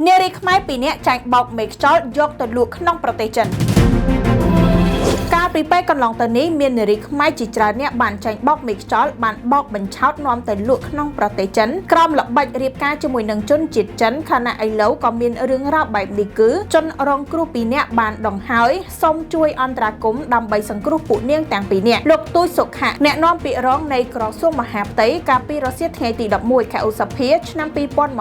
នារីខ្មែរពីរនាក់ចាញ់បោកមេខ្យល់យកទៅលក់ក្នុងប្រទេសចិនកាលពីពេលកន្លងទៅនេះមាននារីខ្មែរជាច្រើនអ្នកបានចាញ់បោកមេខ្យល់បានបោកបញ្ឆោតនាំទៅលក់ក្នុងប្រទេសចិនក្រោមល្បិចរៀបការជាមួយនឹងជនជាតិចិនខណៈឥឡូវក៏មានរឿងរ៉ាវបែបនេះគឺជនរងគ្រោះពីរនាក់បានដង្ហើយសូមជួយអន្តរាគមន៍ដើម្បីសង្គ្រោះពួកនាងទាំងពីរនាក់លោកទូចសុខៈអ្នកនាំពាក្យរងនៃក្រសួងមហាផ្ទៃកាលពីរសៀលថ្ងៃទី11ខែឧសភាឆ្នាំ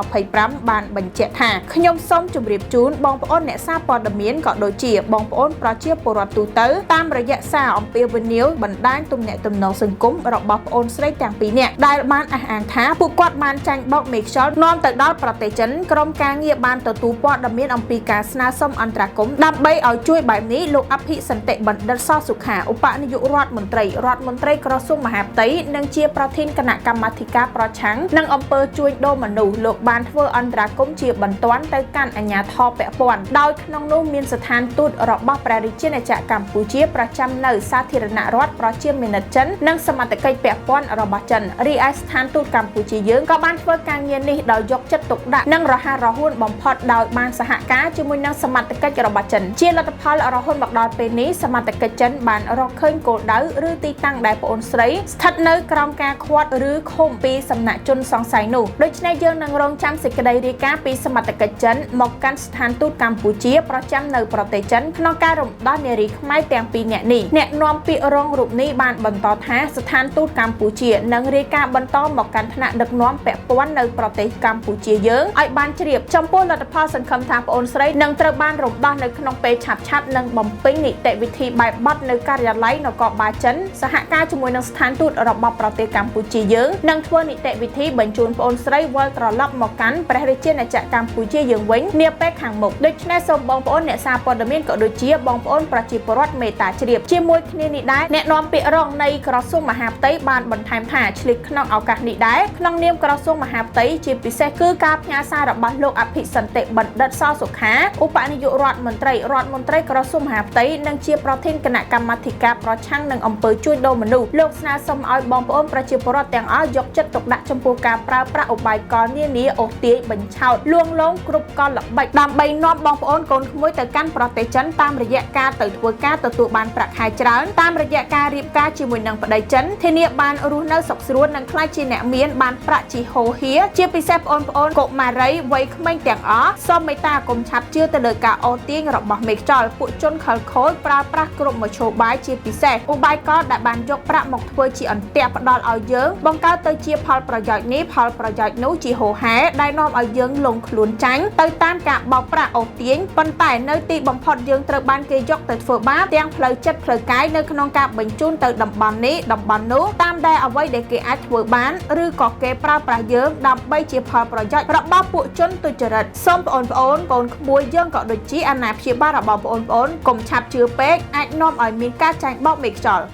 2025បានបញ្ជាក់ថាខ្ញុំសូមជម្រាបជូនបងប្អូនអ្នកសារព័ត៌មានក៏ដូចជាបងប្អូនប្រជាពលរដ្ឋទូទៅតាមរយៈសារអំពាវនាវបណ្ដាញទំនាក់ទំនងសង្គមរបស់ប្អូនស្រីទាំងពីរនាក់ដែលបានអះអាងថាពួកគាត់បានចាញ់បោកមេខ្យល់នាំទៅដល់ប្រទេសចិនក្រុមការងារបានទទួលព័ត៌មានអំពីការស្នើសុំអន្តរាគមន៍ដើម្បីឲ្យជួយបែបនេះលោកអភិសន្តិបណ្ឌិតសសុខាឧបនាយករដ្ឋមន្ត្រីក្រសួងមហាផ្ទៃនិងជាប្រធានគណៈកម្មាធិការប្រឆាំងនិងអំពើជួញដូរមនុស្សលោកបានធ្វើអន្តរាគមន៍ជាបន្ទាន់ទៅកាន់អាជ្ញាធរពាក់ព័ន្ធដោយក្នុងនោះមានស្ថានទូតរបស់ព្រះរាជាណាចក្រកម្ពុជាប្រចាំនៅសាធារណរដ្ឋប្រជាមានិតចិននិងសមត្ថកិច្ចពាក់ព័ន្ធរបស់ចិនរីឯស្ថានទូតកម្ពុជាយើងក៏បានធ្វើការងារនេះដោយយកចិត្តទុកដាក់និងរហ័សរហួនបំផុតដោយបានសហការជាមួយនឹងសមត្ថកិច្ចរបស់ចិនជាលទ្ធផលរហូតមកដល់ពេលនេះសមត្ថកិច្ចចិនបានរកឃើញគោលដៅឬទីតាំងដែលប្អូនស្រីស្ថិតនៅក្រោមការឃាត់ឬឃុំពីសំណាក់ជនសង្ស័យនោះដូច្នេះយើងនឹងរងចាំសេចក្តីរាយការណ៍ពីសមត្ថកិច្ចចិនមកកាន់ស្ថានទូតកម្ពុជាប្រចាំនៅប្រទេសចិនក្នុងការរំដោះនារីខ្មែរទាំងពីរនាក់នេះអ្នកនាំពាក្យរងរូបនេះបានបន្តថាស្ថានទូតកម្ពុជានឹងរាយការណ៍បន្តមកកាន់ថ្នាក់ដឹកនាំពាក់ព័ន្ធនៅប្រទេសកម្ពុជាយើងឲ្យបានជ្រាបចំពោះលទ្ធផលសង្ឃឹមថាប្អូនស្រីនឹងត្រូវបានរំដោះនៅក្នុងពេលឆាប់ៗនិងបំពេញនីតិវិធីបែបបទនៅការិយាល័យនគរបាលចិនសហការជាមួយនឹងស្ថានទូតរបស់ប្រទេសកម្ពុជាយើងនឹងធ្វើនីតិវិធីបញ្ជូនប្អូនស្រីវិលត្រឡប់មកកាន់ព្រះរាជាណាចក្រកម្ពុជាយើងវិញនាពេលខាងមុខដូច្នេះសូមបងប្អូនអ្នកសារព័ត៌មានក៏ដូចជាបងប្អូនប្រជាពលរដ្ឋមេត្តាជ្រាបជាមួយគ្នានេះដែរអ្នកនាំពាក្យរងនៃក្រសួងមហាផ្ទៃបានបន្ថែមថាឆ្លៀតក្នុងឱកាសនេះដែរក្នុងនាមក្រសួងមហាផ្ទៃជាពិសេសគឺការផ្ញើសាររបស់លោកអភិសន្តិបណ្ឌិតសសុខាឧបនាយករដ្ឋមន្ត្រីក្រសួងមហាផ្ទៃនិងជាប្រធានគណៈកម្មាធិការប្រឆាំងនឹងអំពើជួញដូរមនុស្សលោកស្នើសុំឲ្យបងប្អូនប្រជាពលរដ្ឋទាំងអស់យកចិត្តទុកដាក់ចំពោះការប្រើប្រាស់ឧបាយកលនានាអូសទាញបញ្ឆោតលួងលោមគ្រប់កលល្បិចដើម្បីនាំបងប្អូនកូនក្មួយទៅកាន់ប្រទេសចិនតាមរយៈការទៅធ្វើការទទួលបានប្រាក់ខែច្រើនតាមរយៈការរៀបការជាមួយនឹងប្តីចិនធានាបានរស់នៅសុខស្រួលនិងខ្លាចជាអ្នកមានបានប្រាក់ជាហូរហៀជាពិសេសបងប្អូនកុមារីវ័យក្មេងទាំងអស់សូមមេត្តាកុំឆាប់ជឿទៅលើការអូសទាញរបស់មេខ្យល់ពួកជនខិលខូចប្រើប្រាស់គ្រប់មធ្យោបាយជាពិសេសឧបាយកលដែលបានយកប្រាក់មកធ្វើជាអន្ទាក់ផ្ដល់ឲ្យយើងបង្កើតទៅជាផលប្រយោជន៍នេះផលប្រយោជន៍នោះជាហូរហែដែលនាំឲ្យយើងលងខ្លួនចាញ់ទៅតាមការបោកប្រាស់អូសទាញប៉ុន្តែនៅទីបំផុតយើងត្រូវបានគេយកទៅធ្វើបាបទាំងផ្លូវចិត្តផ្លូវកាយនៅក្នុងការបញ្ជូនទៅតំបន់នេះតំបន់នោះតាមដែលអ្វីដែលគេអាចធ្វើបានឬក៏គេប្រើប្រាស់យើងដើម្បីជាផលប្រយោជន៍របស់ពួកជនទុច្ចរិតសូមបងប្អូនកូនក្មួយយើងក៏ដូចជាអាណាព្យាបាលរបស់បងប្អូនកុំឆាប់ជឿពេកអាចនាំឲ្យមានការចាញ់បោកមេខ្យល់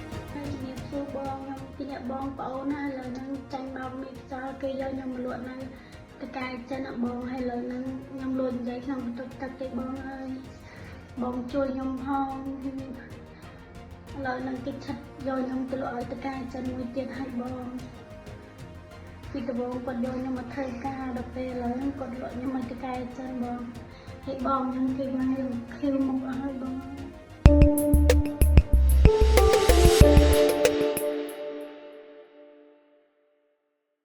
បងប្អូនហើយលើនឹងចាញ់បោកមេខ្យល់គេយកខ្ញុំលក់នៅតកែចិនបងហើយលើនឹងខ្ញុំលួចនិយាយក្នុងបន្ទប់ទឹកទេបងអើយបងជួយខ្ញុំផងលើនឹងគេឆិតយកខ្ញុំទៅលក់ឲ្យតកែចិនមួយទៀតឲ្យបងពីដំបូងគាត់យកខ្ញុំមកធ្វើការដល់ពេលឥឡូវគាត់លក់ខ្ញុំមកតកែចិនបងហើយបងខ្ញុំគេមកឃ្លៀវមុខឲ្យបង